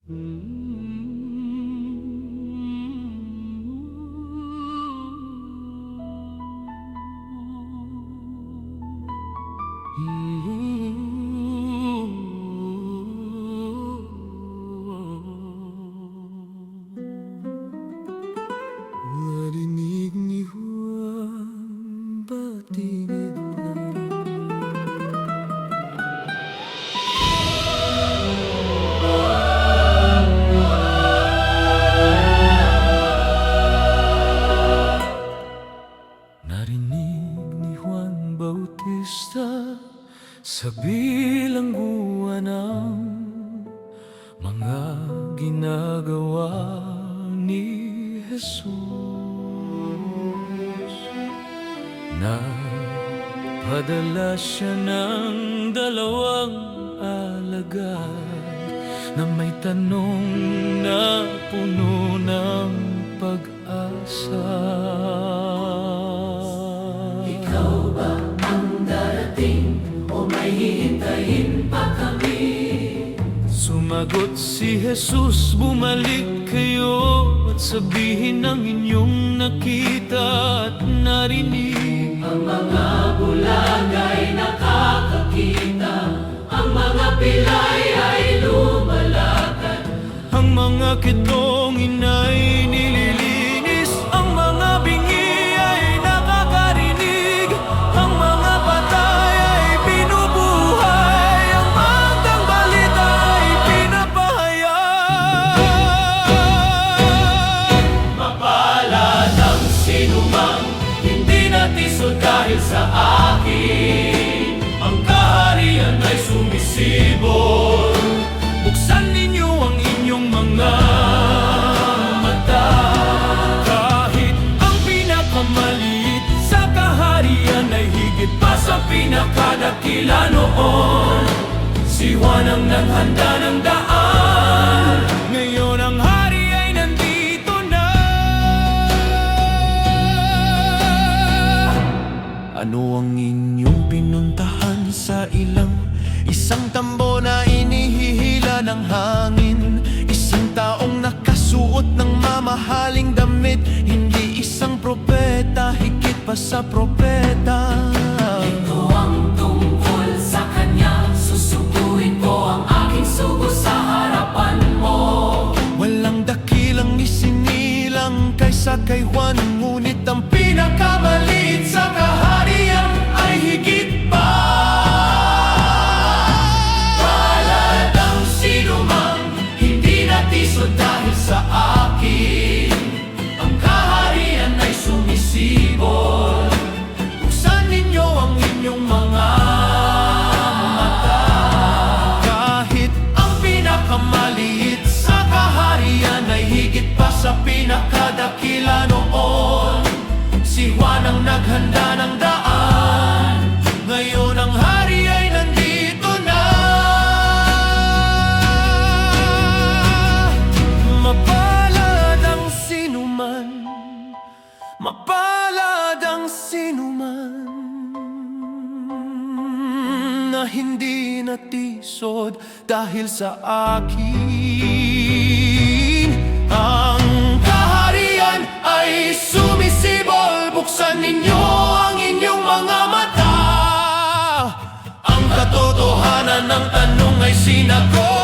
Narinig ni Juan Batigid Narinig ni Juan Bautista sa bilangguan ng mga ginagawa ni Jesus. Nagpadala siya ng 2 alagad na may tanong na puno ng pag-asa. Ikaw ba ang darating o may hihintayin pa kami? Sumagot si Jesus, bumalik kayo at sabihin ang inyong nakita at narinig. Ang mga bulag ay nakakakita, ang mga pilay ay lumalakad, Ang mga kitongin ay nililinis, ang mga bingi ay nakakarinig, ang mga patay ay binubuhay, ang magdang balita ay pinapahayag. mapalad ang sinumang hindi natisod dahil sa akin. Ang kaharian ay sumisibol. Buksan ninyo ang inyong mga mata. Kahit ang pinakamaliit sa kaharian ay higit pa sa pinakadakila noon. Si Juan ang naghanda ng daan, ngayon ang hari ay nandito na. Ano ang inyong pinuntahan sa isang tambo na inihihila ng hangin, isang taong nakasuot ng mamahaling damit, hindi isang propeta, higit pa sa propeta. Ito ang tungkol sa kanya, susuguin ko ang aking sugo sa harapan mo. Walang dakilang isinilang kaysa kay Juan, ngunit ang pinakamaliit sa kaharian ay higit pa. Palad ang sinumang hindi natisod dahil sa akin. Ang kaharian ay sumisibol. Buksan ninyo ang inyong mga mata. Kahit ang pinakamaliit sa kaharian ay higit pa sa pinakadakila noon. Si Juan ang naghanda ng daan, ngayon ang hari ay nandito na. Mapalad ang sinuman, mapalad ang sinuman na hindi natisod dahil sa akin. Ang kaharian ay sumisibol. Buksan ninyo ang inyong mga mata. Ang katotohanan ng tanong ay sinagot.